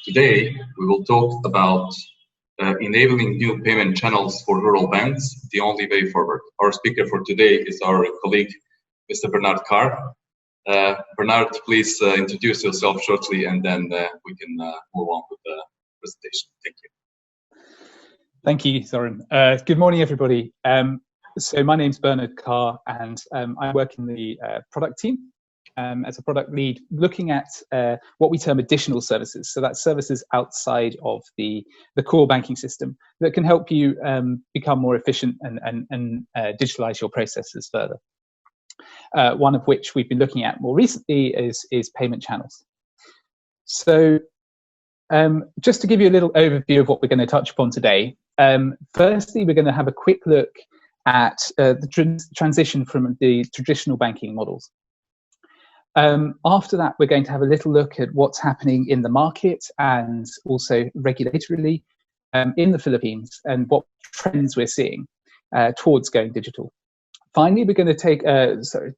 Today, we will talk about enabling new payment channels for rural banks, the only way forward. Our speaker for today is our colleague, Mr. Bernard Carr. Bernard, please introduce yourself shortly, and then we can move on with the presentation. Thank you. Thank you, Zoran. Good morning, everybody. So my name's Bernard Carr, and I work in the product team as a product lead, looking at what we term additional services. So that's services outside of the core banking system that can help you become more efficient and digitalize your processes further. One of which we've been looking at more recently is payment channels. So just to give you a little overview of what we're going to touch upon today, firstly, we're going to have a quick look at the transition from the traditional banking models. After that, we're going to have a little look at what's happening in the market and also regulatorily in the Philippines and what trends we're seeing towards going digital. Finally, we're going to take,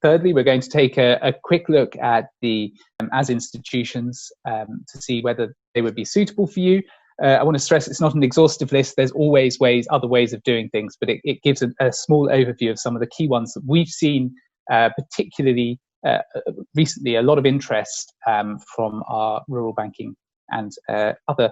thirdly, we're going to take a quick look at the as institutions to see whether they would be suitable for you. I want to stress it's not an exhaustive list. There's always other ways of doing things, but it gives a small overview of some of the key ones that we've seen, particularly recently, a lot of interest from our rural banking and other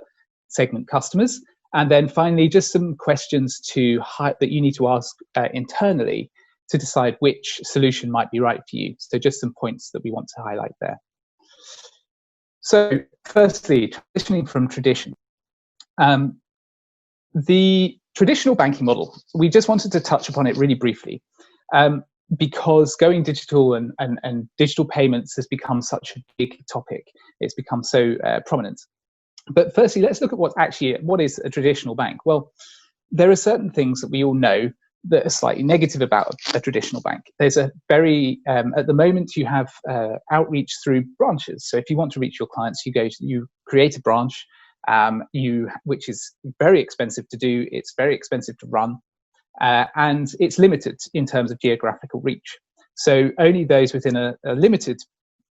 segment customers. And then finally, just some questions that you need to ask internally to decide which solution might be right for you. So just some points that we want to highlight there. So firstly, transitioning from tradition. The traditional banking model, we just wanted to touch upon it really briefly because going digital and digital payments has become such a big topic. It's become so prominent. But firstly, let's look at what is a traditional bank. Well, there are certain things that we all know that are slightly negative about a traditional bank. There's a very, at the moment you have outreach through branches. So if you want to reach your clients, you create a branch, which is very expensive to do. It's very expensive to run, and it's limited in terms of geographical reach. So only those within a limited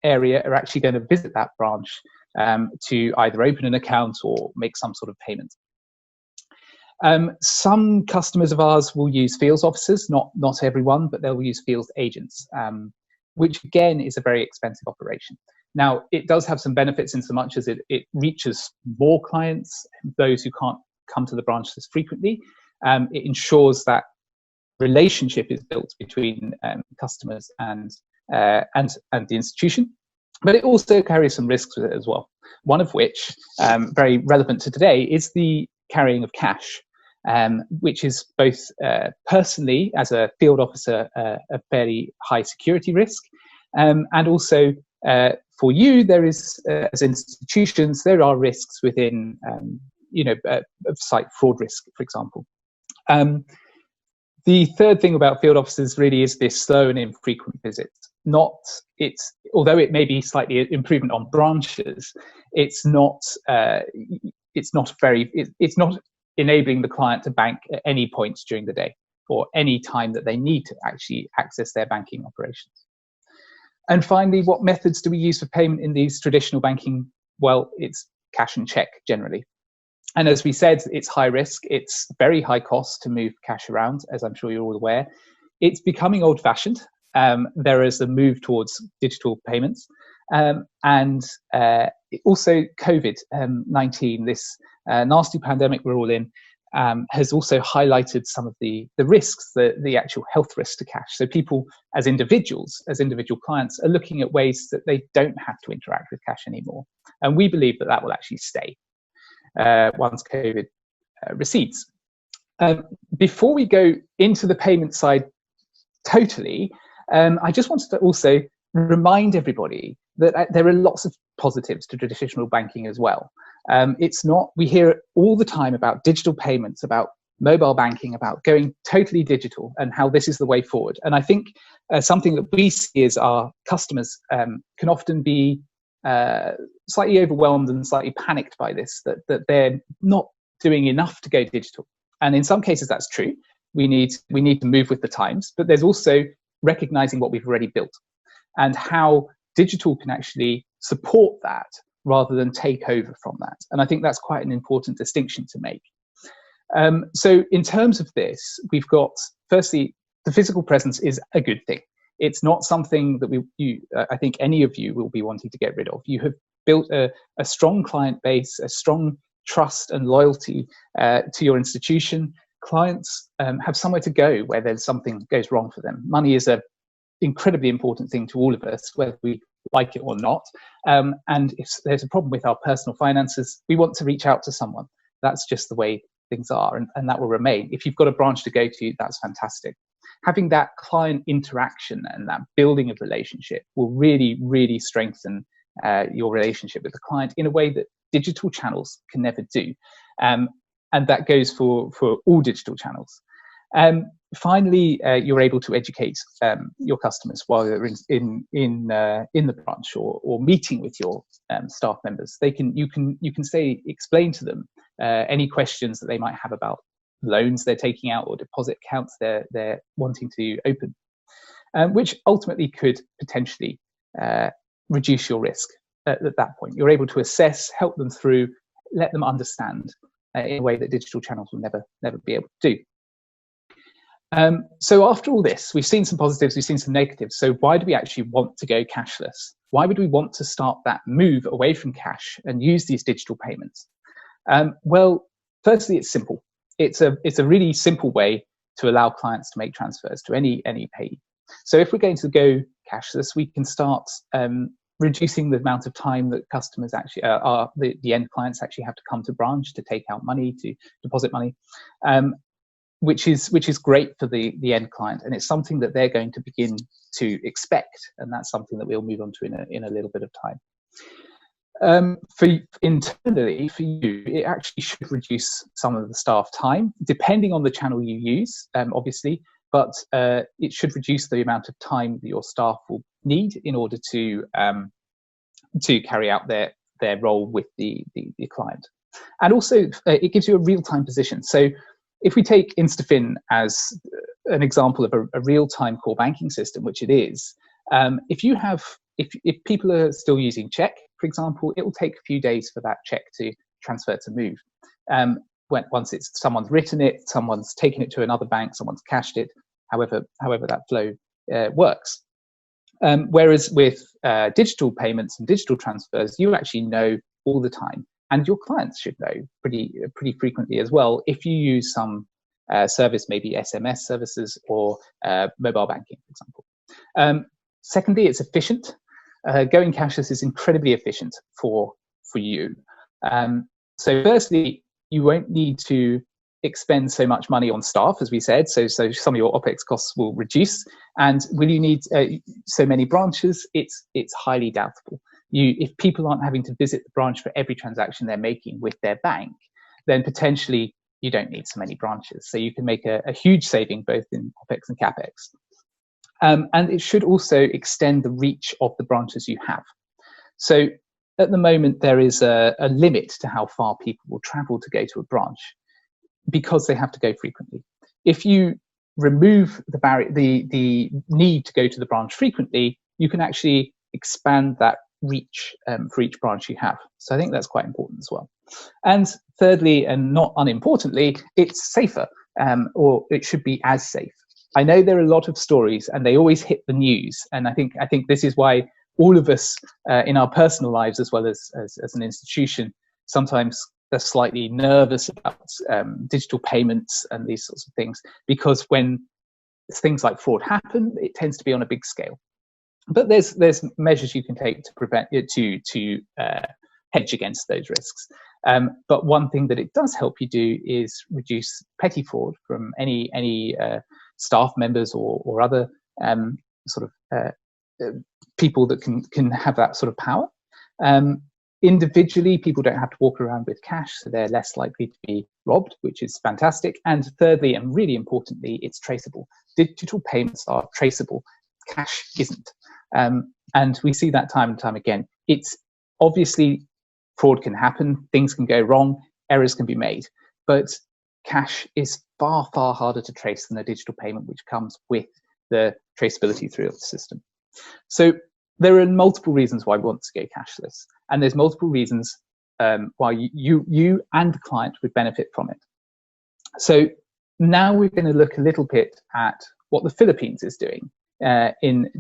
area are actually going to visit that branch to either open an account or make some sort of payment. Some customers of ours will use field officers, not everyone, but they'll use field agents, which again is a very expensive operation. Now, it does have some benefits in so much as it reaches more clients, those who can't come to the branch as frequently. It ensures that relationship is built between customers and the institution, but it also carries some risks with it as well. One of which, very relevant to today, is the carrying of cash, which is both personally, as a field officer, a fairly high security risk, and also for you, there is, as institutions, there are risks within, site fraud risk, for example. The third thing about field officers really is this slow and infrequent visits. Although it may be slightly improvement on branches, it's not enabling the client to bank at any points during the day or any time that they need to actually access their banking operations. And finally, what methods do we use for payment in these traditional banking? Well, it's cash and check generally. And as we said, it's high risk. It's very high cost to move cash around, as I'm sure you're all aware. It's becoming old fashioned. There is a move towards digital payments. And also COVID-19, this nasty pandemic we're all in, has also highlighted some of the risks, the actual health risks to cash. So people as individual clients are looking at ways that they don't have to interact with cash anymore. And we believe that will actually stay once COVID recedes. Before we go into the payment side totally, I just wanted to also remind everybody that there are lots of positives to traditional banking as well. We hear all the time about digital payments, about mobile banking, about going totally digital and how this is the way forward. And I think something that we see is our customers can often be slightly overwhelmed and slightly panicked by this, that they're not doing enough to go digital. And in some cases that's true. We need to move with the times, but there's also recognizing what we've already built and how digital can actually support that rather than take over from that. And I think that's quite an important distinction to make. So in terms of this, we've got, firstly, the physical presence is a good thing. It's not something that I think any of you will be wanting to get rid of. You have built a strong client base, a strong trust and loyalty to your institution. Clients have somewhere to go where there's something goes wrong for them. Money is an incredibly important thing to all of us, whether we like it or not. And if there's a problem with our personal finances, we want to reach out to someone. That's just the way things are, and that will remain. If you've got a branch to go to, that's fantastic. Having that client interaction and that building of relationship will really, really strengthen your relationship with the client in a way that digital channels can never do. And that goes for all digital channels. Finally, you're able to educate your customers while you're in the branch or meeting with your staff members. You can explain to them any questions that they might have about loans they're taking out or deposit accounts they're wanting to open, which ultimately could potentially reduce your risk at that point. You're able to assess, help them through, let them understand in a way that digital channels will never be able to do. So after all this, we've seen some positives, we've seen some negatives. So why do we actually want to go cashless? Why would we want to start that move away from cash and use these digital payments? Well, firstly, it's simple. It's a really simple way to allow clients to make transfers to any payee. So if we're going to go cashless, we can start reducing the amount of time that customers actually the end clients actually have to come to branch to take out money, to deposit money, which is great for the end client, and it's something that they're going to begin to expect, and that's something that we'll move on to in a little bit of time. Internally for you, it actually should reduce some of the staff time, depending on the channel you use, obviously, but it should reduce the amount of time that your staff will need in order to carry out their role with the client. And also, it gives you a real-time position. So if we take InstaFin as an example of a real-time core banking system, which it is, if people are still using check, for example, it will take a few days for that check to transfer to move. Once someone's written it, someone's taken it to another bank, someone's cashed it, however that flow works. Whereas with digital payments and digital transfers, you actually know all the time, and your clients should know pretty frequently as well if you use some service, maybe SMS services or mobile banking, for example. Secondly, it's efficient. Going cashless is incredibly efficient for you. So firstly, you won't need to expend so much money on staff, as we said, so some of your OPEX costs will reduce. And will you need so many branches? It's highly doubtful. If people aren't having to visit the branch for every transaction they're making with their bank, then potentially you don't need so many branches. So you can make a huge saving both in OPEX and CAPEX. And it should also extend the reach of the branches you have. So at the moment, there is a limit to how far people will travel to go to a branch because they have to go frequently. If you remove the barrier, the need to go to the branch frequently, you can actually expand that reach for each branch you have. So I think that's quite important as well. And thirdly, and not unimportantly, it's safer, or it should be as safe. I know there are a lot of stories and they always hit the news. And I think this is why all of us in our personal lives, as well as an institution, sometimes are slightly nervous about digital payments and these sorts of things, because when things like fraud happen, it tends to be on a big scale. But there's measures you can take to prevent it, to hedge against those risks. But one thing that it does help you do is reduce petty fraud from any staff members or other people that can have that sort of power. Individually, people don't have to walk around with cash, so they're less likely to be robbed, which is fantastic. And thirdly, and really importantly, it's traceable. Digital payments are traceable. Cash isn't. And we see that time and time again. It's obviously fraud can happen, things can go wrong, errors can be made, but cash is far, far harder to trace than a digital payment, which comes with the traceability through the system. So there are multiple reasons why we want to go cashless, and there's multiple reasons why you and the client would benefit from it. So now we're going to look a little bit at what the Philippines is doing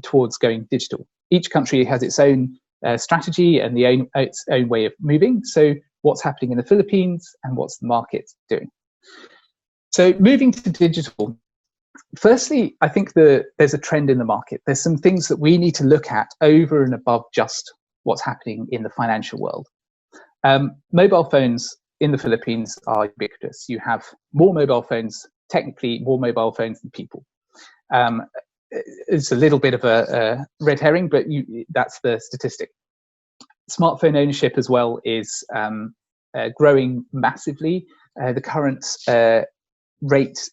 towards going digital. Each country has its own strategy and its own way of moving. So what's happening in the Philippines and what's the market doing? So moving to digital, firstly, I think there's a trend in the market. There's some things that we need to look at over and above just what's happening in the financial world. Mobile phones in the Philippines are ubiquitous. You have more mobile phones, technically more mobile phones than people. It's a little bit of a red herring, but that's the statistic. Smartphone ownership as well is growing massively. The current rate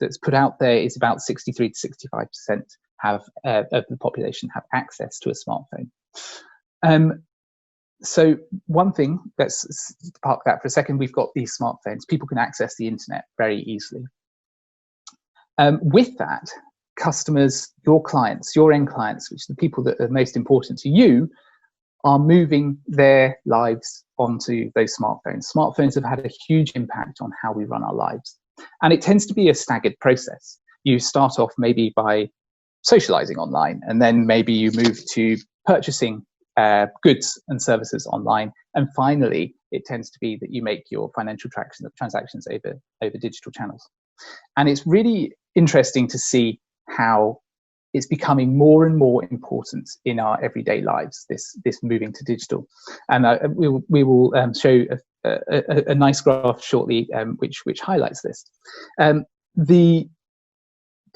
that's put out there is about 63 to 65% of the population have access to a smartphone. So one thing, let's park that for a second. We've got these smartphones. People can access the internet very easily. With that, customers, your clients, your end clients, which are the people that are most important to you, are moving their lives onto those smartphones. Smartphones have had a huge impact on how we run our lives. And it tends to be a staggered process. You start off maybe by socializing online, and then maybe you move to purchasing goods and services online. And finally, it tends to be that you make your financial transactions over digital channels. And it's really interesting to see how it's becoming more and more important in our everyday lives, this moving to digital. And we will show a nice graph shortly, which highlights this.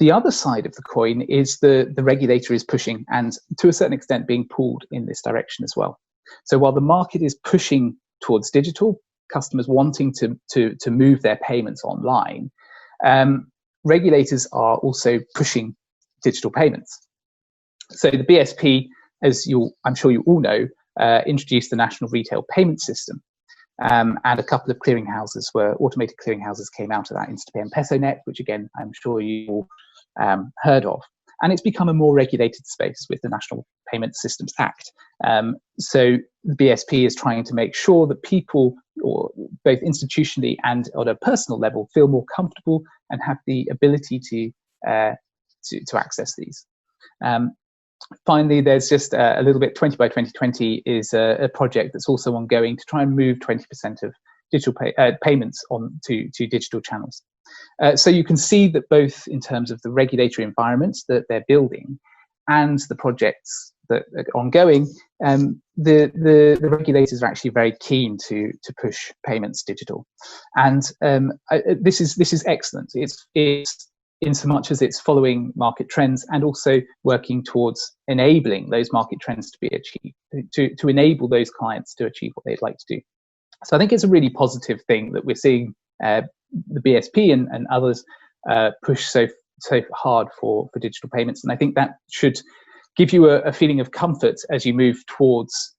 The other side of the coin is the regulator is pushing, and to a certain extent being pulled in this direction as well. So while the market is pushing towards digital, customers wanting to move their payments online, regulators are also pushing digital payments. So the BSP, as I'm sure you all know, introduced the National Retail Payment System, and a couple of automated clearinghouses came out of that, InstaPay and PesoNet, which again I'm sure you all heard of. And it's become a more regulated space with the National Payment Systems Act. So the BSP is trying to make sure that people, or both institutionally and on a personal level, feel more comfortable and have the ability to access these. Finally, there's just a little bit, 20 by 2020 is a project that's also ongoing to try and move 20% of digital payments on to digital channels. So you can see that both in terms of the regulatory environments that they're building and the projects that are ongoing, the regulators are actually very keen to push payments digital. And this is excellent. It's in so much as it's following market trends and also working towards enabling those market trends to be achieved, to enable those clients to achieve what they'd like to do. So I think it's a really positive thing that we're seeing the BSP and others push so hard for digital payments. And I think that should give you a feeling of comfort as you move towards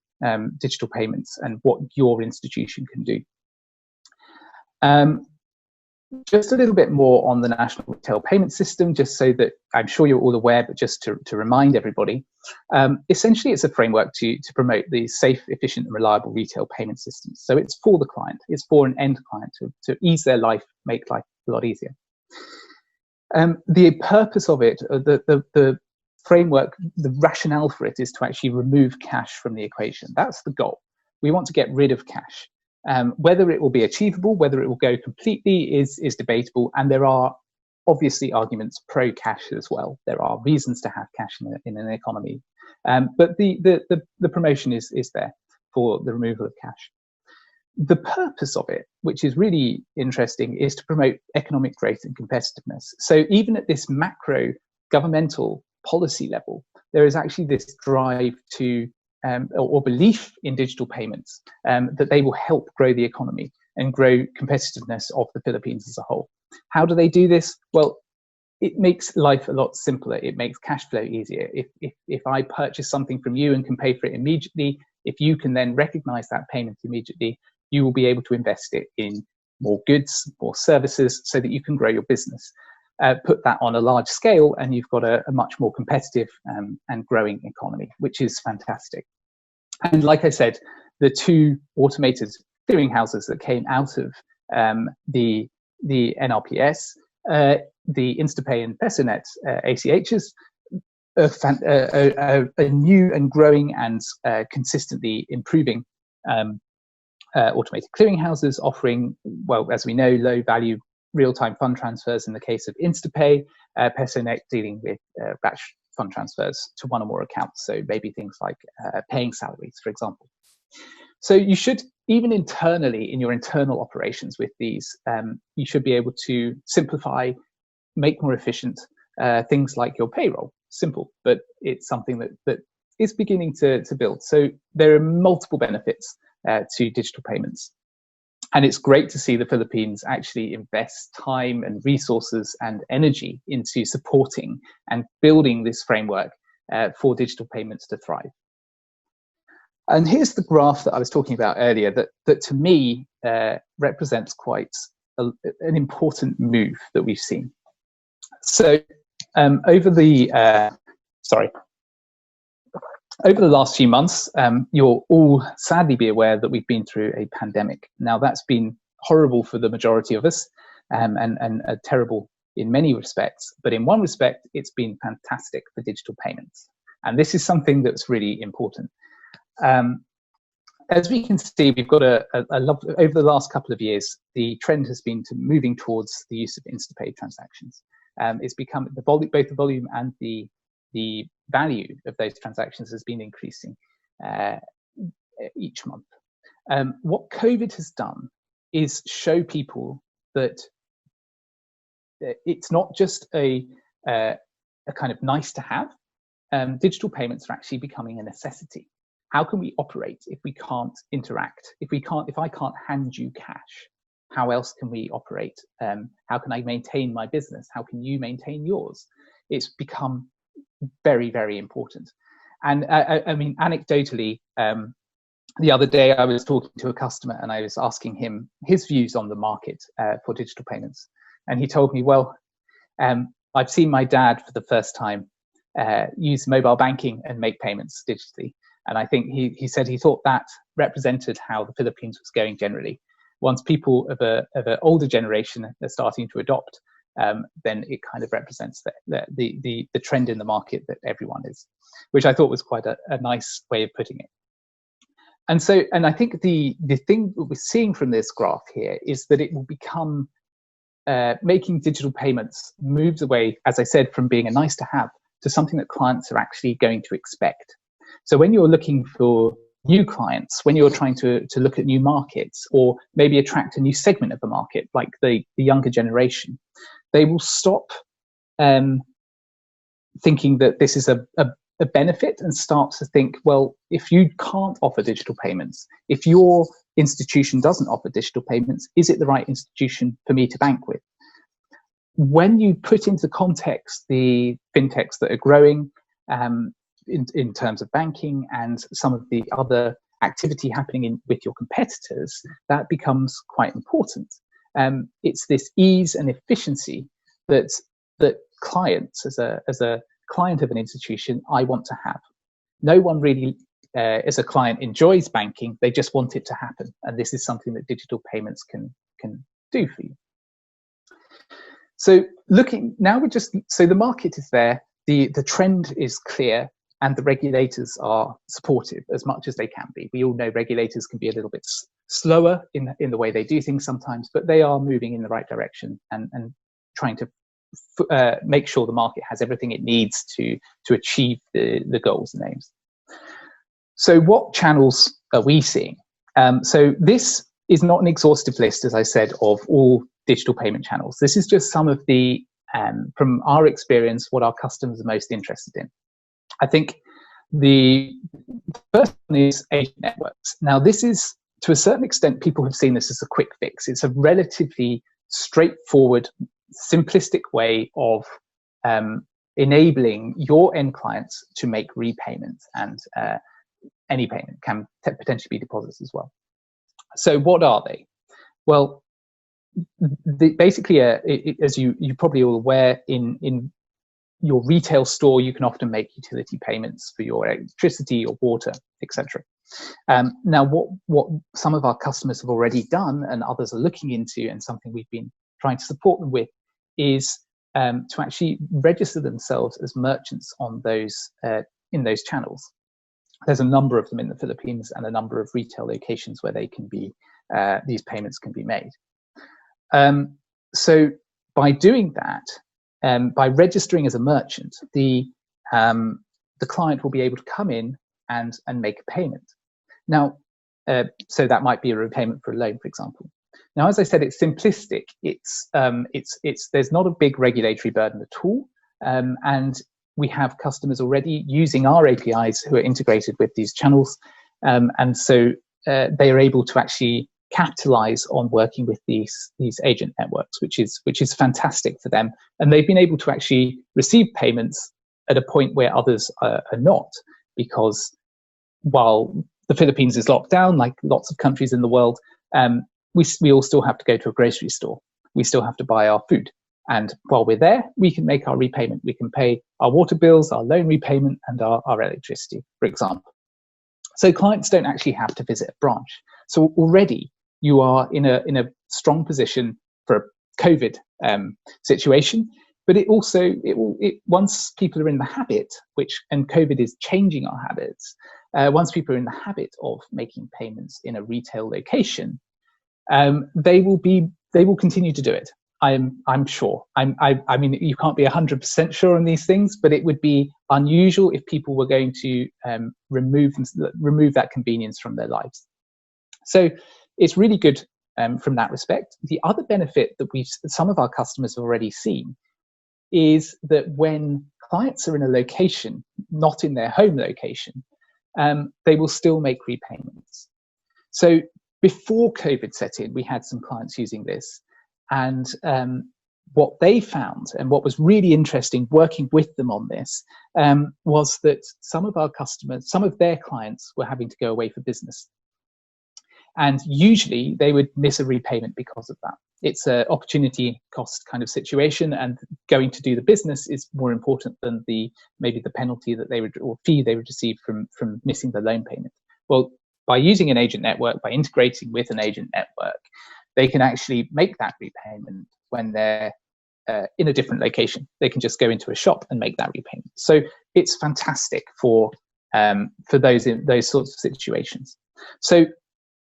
digital payments and what your institution can do. Just a little bit more on the National Retail Payment System, just so that I'm sure you're all aware, but just to remind everybody. Essentially, it's a framework to promote the safe, efficient, and reliable retail payment systems. So it's for the client, it's for an end client to ease their life, make life a lot easier. The purpose of it, the framework, the rationale for it is to actually remove cash from the equation. That's the goal. We want to get rid of cash. Whether it will be achievable, whether it will go completely is debatable, and there are obviously arguments pro cash as well. There are reasons to have cash in an economy, but the promotion is there for the removal of cash. The purpose of it, which is really interesting, is to promote economic growth and competitiveness. So even at this macro governmental policy level, there is actually this drive to or belief in digital payments, that they will help grow the economy and grow competitiveness of the Philippines as a whole. How do they do this? Well, it makes life a lot simpler. It makes cash flow easier. If I purchase something from you and can pay for it immediately, if you can then recognize that payment immediately, you will be able to invest it in more goods, more services, so that you can grow your business. put that on a large scale, and you've got a much more competitive and growing economy, which is fantastic. And like I said, the two automated clearinghouses that came out of the NRPS, the Instapay and PesoNet ACHs, a new and growing and consistently improving automated clearinghouses, offering, well, as we know, low value real-time fund transfers in the case of Instapay, PesoNet dealing with batch fund transfers to one or more accounts, so maybe things like paying salaries, for example. So you should, even internally in your internal operations with these, you should be able to simplify, make more efficient things like your payroll. Simple, but it's something that is beginning to build. So there are multiple benefits to digital payments. And it's great to see the Philippines actually invest time and resources and energy into supporting and building this framework for digital payments to thrive. And here's the graph that I was talking about earlier that to me represents quite an important move that we've seen. So over the last few months, you'll all sadly be aware that we've been through a pandemic. Now, that's been horrible for the majority of us and terrible in many respects. But in one respect, it's been fantastic for digital payments. And this is something that's really important. As we can see, we've got over the last couple of years, the trend has been to moving towards the use of Instapay transactions. It's become both the volume and the value of those transactions has been increasing each month. What COVID has done is show people that it's not just a kind of nice to have. Digital payments are actually becoming a necessity. How can we operate if we can't interact? If I can't hand you cash, how else can we operate? How can I maintain my business? How can you maintain yours? It's become very, very important. And I mean, anecdotally, the other day I was talking to a customer and I was asking him his views on the market for digital payments. And he told me, well, I've seen my dad for the first time use mobile banking and make payments digitally. And I think he said he thought that represented how the Philippines was going generally. Once people of an older generation are starting to adopt, then it kind of represents the trend in the market that everyone is, which I thought was quite a nice way of putting it. And so, and I think the thing that we're seeing from this graph here is that it will become making digital payments moves away, as I said, from being a nice to have to something that clients are actually going to expect. So when you're looking for new clients, when you're trying to look at new markets or maybe attract a new segment of the market, like the younger generation, they will stop thinking that this is a benefit and start to think, well, if you can't offer digital payments, if your institution doesn't offer digital payments, is it the right institution for me to bank with? When you put into context the fintechs that are growing in terms of banking and some of the other activity happening with your competitors, that becomes quite important. It's this ease and efficiency that clients, as a client of an institution, I want to have. No one really, as a client, enjoys banking. They just want it to happen, and this is something that digital payments can do for you. So looking now, so the market is there, the trend is clear, and the regulators are supportive as much as they can be. We all know regulators can be a little bit slower in the way they do things sometimes, but they are moving in the right direction and trying to make sure the market has everything it needs to achieve the goals and aims. So what channels are we seeing? So this is not an exhaustive list, as I said, of all digital payment channels. This is just some of the, from our experience, what our customers are most interested in. I think the first one is agent networks. Now, this is, to a certain extent, people have seen this as a quick fix. It's a relatively straightforward, simplistic way of enabling your end clients to make repayments, and any payment can potentially be deposits as well. So what are they? Well, basically, as you're probably all aware, in your retail store, you can often make utility payments for your electricity or water, etc. Now, what some of our customers have already done and others are looking into, and something we've been trying to support them with, is to actually register themselves as merchants on those in those channels. There's a number of them in the Philippines and a number of retail locations where they can be these payments can be made. So by doing that, by registering as a merchant, the client will be able to come in and make a payment. Now, so that might be a repayment for a loan, for example. Now, as I said, it's simplistic. There's not a big regulatory burden at all, and we have customers already using our APIs who are integrated with these channels, and so they are able to actually capitalize on working with these agent networks, which is fantastic for them. And they've been able to actually receive payments at a point where others are not, because while the Philippines is locked down, like lots of countries in the world, we all still have to go to a grocery store. We still have to buy our food. And while we're there, we can make our repayment. We can pay our water bills, our loan repayment, and our electricity, for example. So clients don't actually have to visit a branch. So already you are in a strong position for a COVID situation. But it also, once people are in the habit, and COVID is changing our habits, once people are in the habit of making payments in a retail location, they will continue to do it. I'm sure. I mean, you can't be 100% sure on these things, but it would be unusual if people were going to remove that convenience from their lives. So it's really good from that respect. The other benefit that some of our customers have already seen is that when clients are in a location, not in their home location, they will still make repayments. So before COVID set in, we had some clients using this, and what they found, and what was really interesting working with them on this, was that some of their clients were having to go away for business. And usually they would miss a repayment because of that. It's an opportunity cost kind of situation, and going to do the business is more important than maybe the penalty that or fee they would receive from missing the loan payment. Well, by using an agent network, by integrating with an agent network, they can actually make that repayment when they're in a different location. They can just go into a shop and make that repayment. So it's fantastic for those in those sorts of situations. So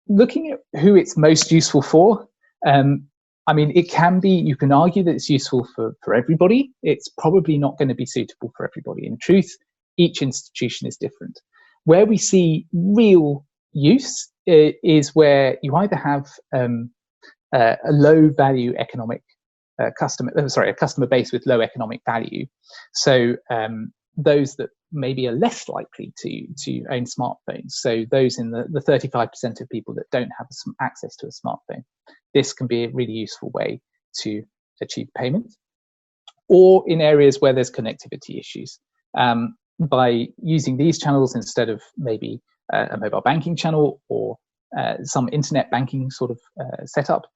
looking at who it's most useful for, I mean, you can argue that it's useful for everybody. It's probably not going to be suitable for everybody. In truth, each institution is different. Where we see real use is where you either have a low value economic a customer base with low economic value. So those that maybe are less likely to own smartphones. So those in the 35% of people that don't have access to a smartphone. This can be a really useful way to achieve payment. Or in areas where there's connectivity issues. By using these channels instead of maybe a mobile banking channel or some internet banking sort of setup,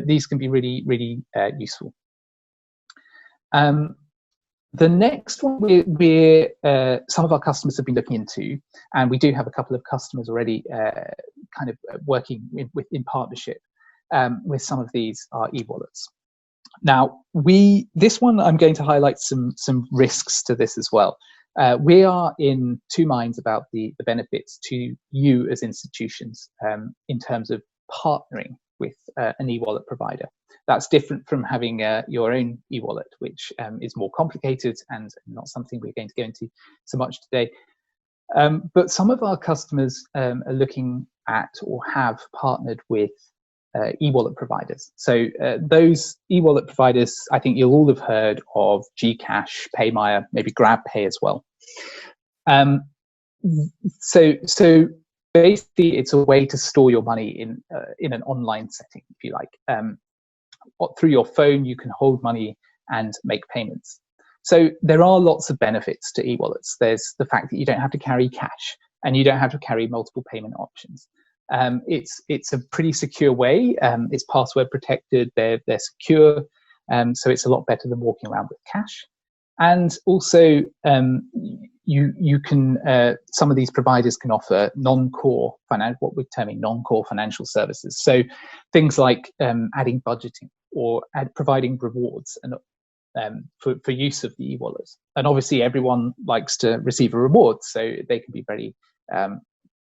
these can be really, really useful. The next one we're some of our customers have been looking into, and we do have a couple of customers already kind of working in partnership with some of these are e-wallets. Now, this one I'm going to highlight some risks to this as well. We are in two minds about the benefits to you as institutions in terms of partnering with an e-wallet provider. That's different from having your own e-wallet, which is more complicated and not something we're going to go into so much today. But some of our customers are looking at or have partnered with e-wallet providers. So those e-wallet providers, I think you'll all have heard of Gcash, PayMaya, maybe GrabPay as well. So basically, it's a way to store your money in an online setting, if you like. Through your phone, you can hold money and make payments. So there are lots of benefits to e-wallets. There's the fact that you don't have to carry cash and you don't have to carry multiple payment options. It's a pretty secure way. It's password protected. They're secure. So it's a lot better than walking around with cash. And also, you can some of these providers can offer non-core what we're terming non-core financial services. So things like adding budgeting or providing rewards and for use of the e-wallet. And obviously, everyone likes to receive a reward, so they can be very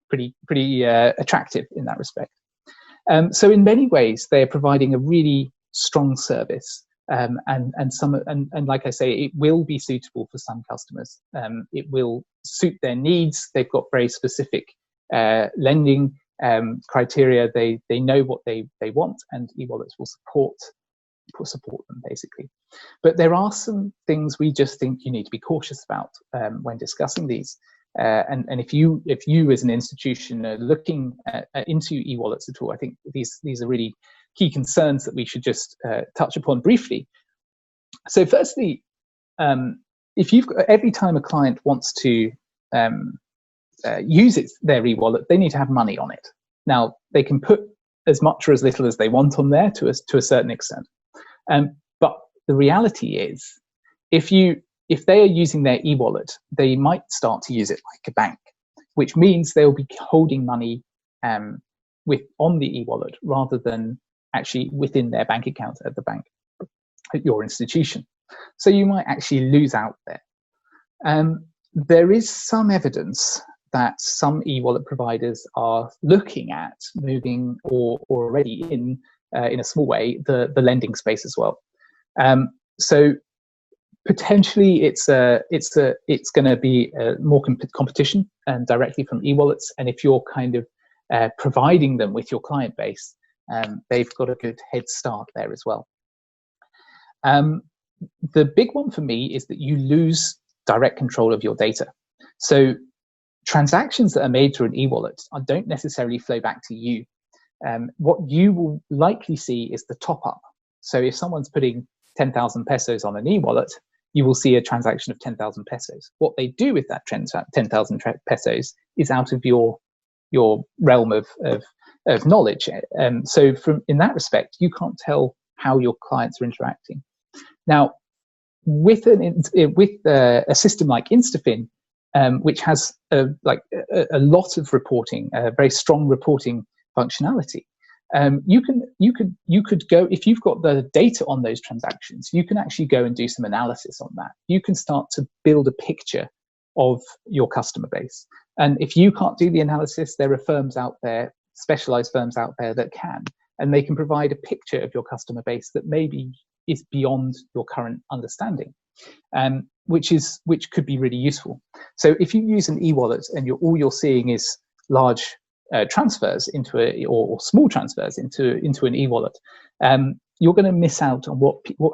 pretty attractive in that respect. So in many ways, they're providing a really strong service. And like I say, it will be suitable for some customers. It will suit their needs. They've got very specific lending criteria. They know what they want, and e-wallets will support them basically. But there are some things we just think you need to be cautious about when discussing these. And if you as an institution are looking into e-wallets at all, I think these are really key concerns that we should just touch upon briefly. So firstly, if every time a client wants to use their e-wallet, they need to have money on it. Now, they can put as much or as little as they want on there to a certain extent. But the reality is, if they are using their e-wallet, they might start to use it like a bank, which means they'll be holding money on the e-wallet rather than actually within their bank account at the bank, at your institution. So you might actually lose out there. There is some evidence that some e-wallet providers are looking at moving or already in a small way the lending space as well. So potentially it's going to be more competition directly from e-wallets, and if you're kind of providing them with your client base, they've got a good head start there as well. The big one for me is that you lose direct control of your data. So transactions that are made through an e-wallet don't necessarily flow back to you. What you will likely see is the top up. So if someone's putting 10,000 pesos on an e-wallet, you will see a transaction of 10,000 pesos. What they do with that 10,000 pesos is out of your realm of knowledge. So in that respect, you can't tell how your clients are interacting. Now, with a system like InstaFin, which has a lot of reporting, a very strong reporting functionality, you could go, if you've got the data on those transactions, you can actually go and do some analysis on that. You can start to build a picture of your customer base. And if you can't do the analysis, there are firms out there, specialized firms out there that can, and they can provide a picture of your customer base that maybe is beyond your current understanding, which could be really useful. So if you use an e-wallet and all you're seeing is large transfers or small transfers into an e-wallet, you're going to miss out on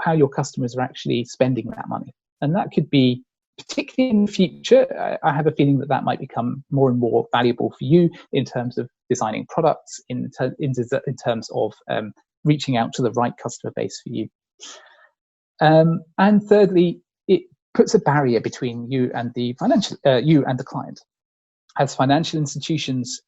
how your customers are actually spending that money. And that could be, particularly in the future, I have a feeling that might become more and more valuable for you in terms of designing products, in terms of reaching out to the right customer base for you. And thirdly, it puts a barrier between you and the client. As financial institutions,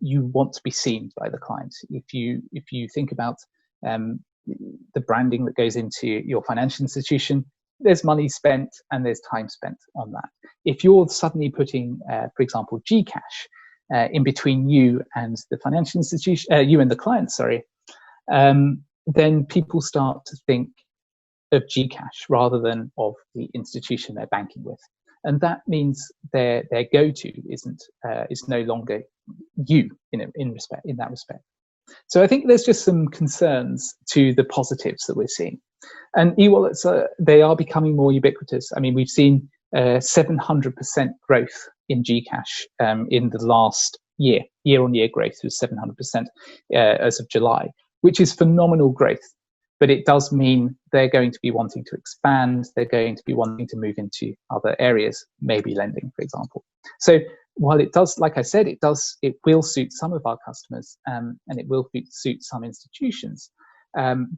you want to be seen by the client. If you think about the branding that goes into your financial institution, there's money spent and there's time spent on that. If you're suddenly putting, for example, Gcash in between you and the financial institution, you and the client, then people start to think of Gcash rather than of the institution they're banking with. And that means their go-to is no longer you in that respect. So I think there's just some concerns to the positives that we're seeing. And e-wallets, they are becoming more ubiquitous. I mean, we've seen 700% growth in Gcash in the last year. Year-on-year growth was 700% as of July, which is phenomenal growth. But it does mean they're going to be wanting to expand. They're going to be wanting to move into other areas, maybe lending, for example. So while it does, like I said, it will suit some of our customers, and it will suit some institutions.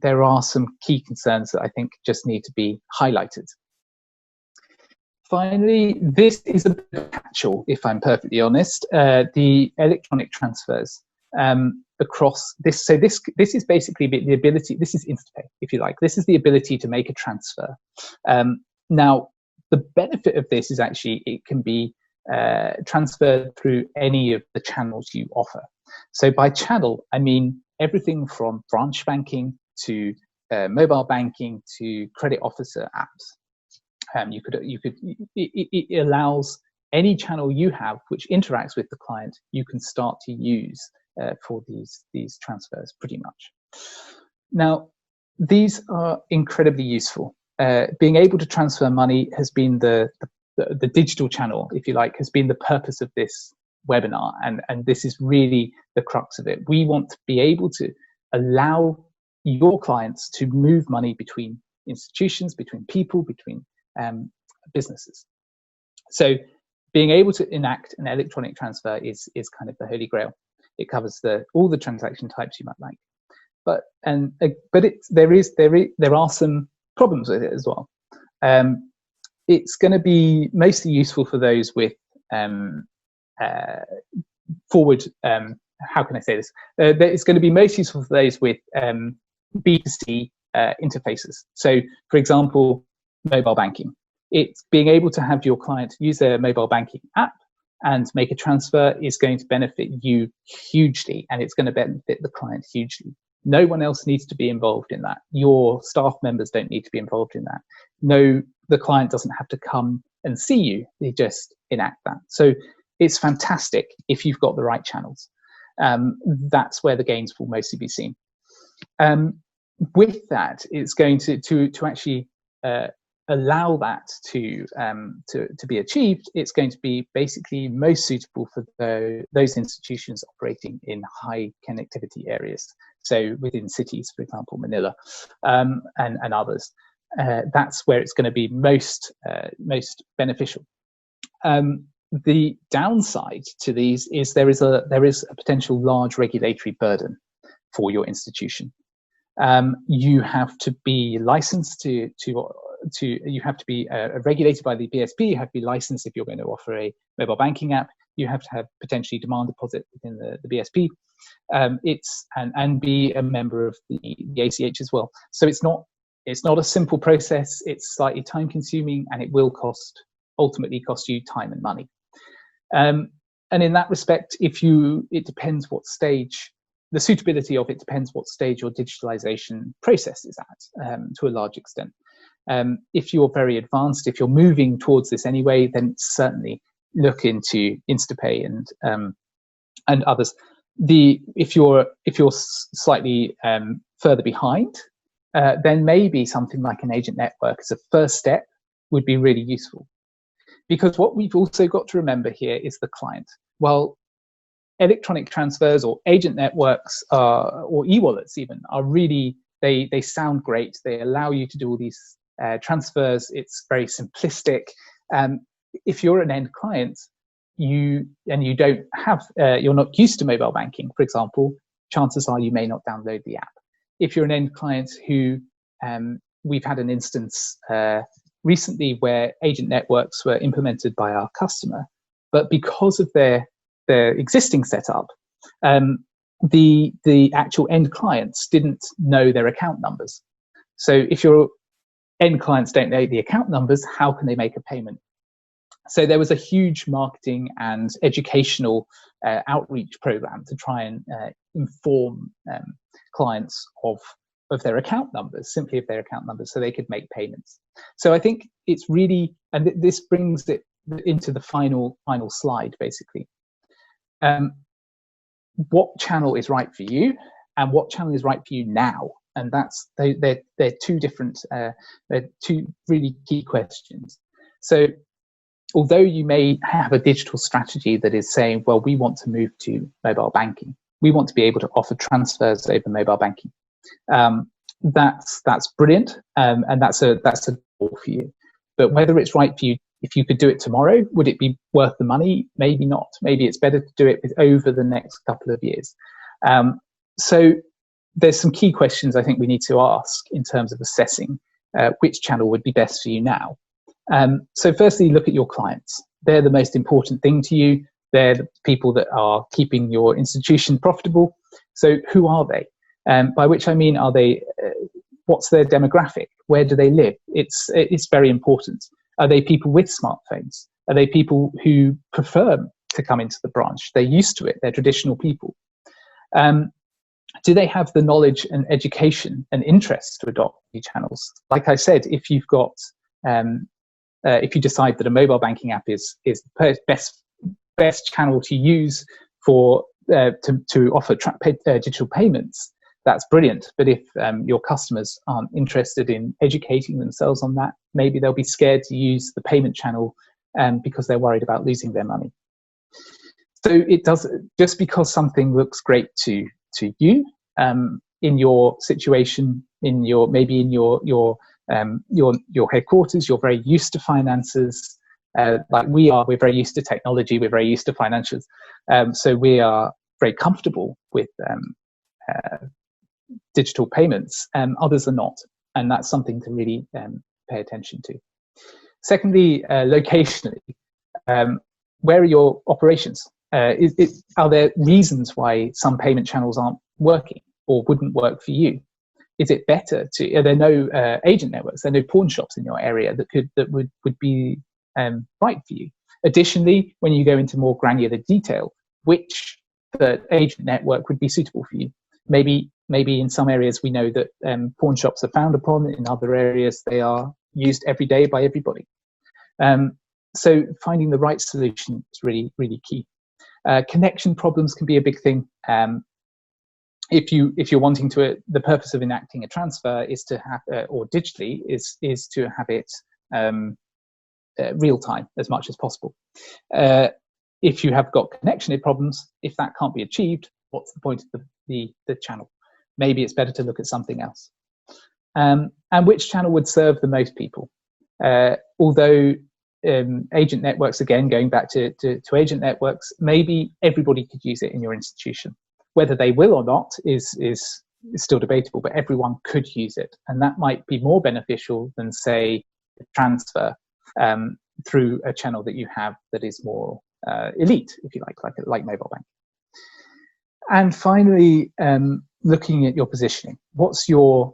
There are some key concerns that I think just need to be highlighted. Finally, this is a bit of a catch-all, if I'm perfectly honest. The electronic transfers. across this. So this is basically the ability. This is InstaPay, if you like. This is the ability to make a transfer. Now, the benefit of this is actually it can be transferred through any of the channels you offer. So by channel, I mean everything from branch banking to mobile banking to credit officer apps. It allows any channel you have which interacts with the client, you can start to use for these transfers pretty much. Now, these are incredibly useful. Being able to transfer money has been the digital channel, if you like, has been the purpose of this webinar, and this is really the crux of it. We want to be able to allow your clients to move money between institutions, between people, between businesses. So being able to enact an electronic transfer is kind of the holy grail. It covers all the transaction types you might like, but there are some problems with it as well. It's going to be mostly useful for those with forward. How can I say this? It's going to be most useful for those with B2C interfaces. So, for example, mobile banking. It's being able to have your client use their mobile banking app and make a transfer is going to benefit you hugely, and it's going to benefit the client hugely. No one else needs to be involved in that. Your staff members don't need to be involved in that. No, the client doesn't have to come and see you. They just enact that. So it's fantastic if you've got the right channels. That's where the gains will mostly be seen. With that, it's going to actually allow that to be achieved. It's going to be basically most suitable for those institutions operating in high connectivity areas. So within cities, for example, Manila, and others. That's where it's going to be most beneficial. The downside to these is there is a potential large regulatory burden for your institution. You have to be licensed you have to be regulated by the BSP. You have to be licensed if you're going to offer a mobile banking app. You have to have potentially demand deposit within the BSP. And be a member of the ACH as well. So it's not a simple process. It's slightly time consuming, and it will ultimately cost you time and money. And in that respect, it depends what stage, the suitability of it depends what stage your digitalization process is at, to a large extent. If you're very advanced, if you're moving towards this anyway, then certainly look into InstaPay and others. If you're slightly further behind, then maybe something like an agent network as a first step would be really useful. Because what we've also got to remember here is the client. Well, electronic transfers or agent networks or e-wallets even are really, they sound great. They allow you to do all these transfers. It's very simplistic. If you're an end client, you're not used to mobile banking, for example, chances are you may not download the app. If you're an end client who, we've had an instance recently where agent networks were implemented by our customer, but because of their existing setup, the actual end clients didn't know their account numbers. So if your end clients don't know the account numbers, how can they make a payment? So there was a huge marketing and educational outreach program to try and inform clients of their account numbers, simply of their account numbers, so they could make payments. So I think it's really, and this brings it into the final slide, basically. What channel is right for you, and what channel is right for you now? And they're two different, they're two really key questions. So although you may have a digital strategy that is saying, well, we want to move to mobile banking, we want to be able to offer transfers over mobile banking. That's brilliant, and that's a goal for you. But whether it's right for you, if you could do it tomorrow, would it be worth the money? Maybe not. Maybe it's better to do it over the next couple of years. So there's some key questions I think we need to ask in terms of assessing which channel would be best for you now. So firstly, look at your clients. They're the most important thing to you. They're the people that are keeping your institution profitable. So who are they? By which I mean, are they? What's their demographic? Where do they live? It's very important. Are they people with smartphones? Are they people who prefer to come into the branch? They're used to it. They're traditional people. Do they have the knowledge and education and interest to adopt new channels? Like I said, if you've got, if you decide that a mobile banking app is the best channel to use for to offer digital payments, that's brilliant. But if your customers aren't interested in educating themselves on that, maybe they'll be scared to use the payment channel because they're worried about losing their money. So it does, just because something looks great to you in your situation, in your maybe in your headquarters, you're very used to finances. Like we are, we're very used to technology, we're very used to financials, so we are very comfortable with digital payments. Others are not, and that's something to really pay attention to. Secondly, locationally, where are your operations? Are there reasons why some payment channels aren't working or wouldn't work for you? Is it better to? Are there no agent networks? Are there no pawn shops in your area that would be right for you? Additionally, when you go into more granular detail, which agent network would be suitable for you? Maybe in some areas we know that pawn shops are frowned upon. In other areas, they are used every day by everybody. So finding the right solution is really, really key. Connection problems can be a big thing. If you're wanting to, the purpose of enacting a transfer is to have, or digitally, is to have it real time as much as possible. If you have got connection problems, if that can't be achieved, what's the point of the channel? Maybe it's better to look at something else. And which channel would serve the most people? Although agent networks, again, going back to agent networks, maybe everybody could use it in your institution. Whether they will or not is still debatable, but everyone could use it. And that might be more beneficial than, say, a transfer through a channel that you have that is more elite, if you like mobile banking. And finally, looking at your positioning. What's your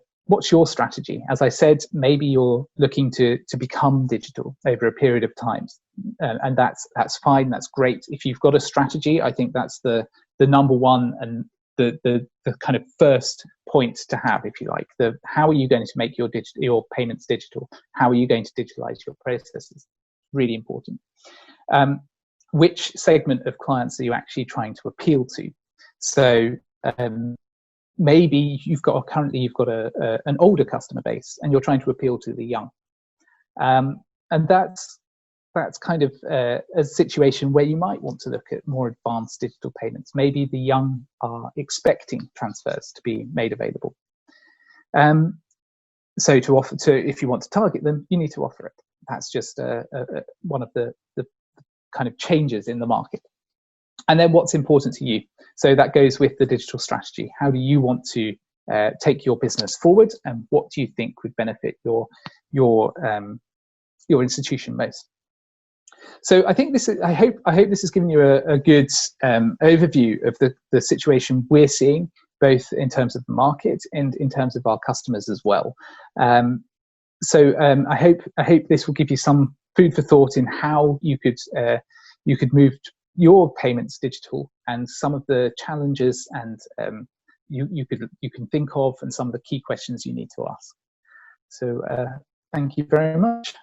strategy? As I said, maybe you're looking to become digital over a period of time, and that's fine. That's great. If you've got a strategy, I think that's the number one and the kind of first point to have, if you like. How are you going to make your payments digital? How are you going to digitalize your processes? Really important. Which segment of clients are you actually trying to appeal to? So maybe currently you've got an older customer base and you're trying to appeal to the young, and that's kind of a situation where you might want to look at more advanced digital payments. Maybe the young are expecting transfers to be made available. So if you want to target them, you need to offer it. That's just one of the kind of changes in the market. And then what's important to you? So that goes with the digital strategy. How do you want to take your business forward, and what do you think would benefit your institution most? So I think I hope this has given you a good overview of the situation we're seeing, both in terms of the market and in terms of our customers as well. So I hope this will give you some food for thought in how you could move your payments digital, and some of the challenges and you can think of, and some of the key questions you need to ask. So thank you very much.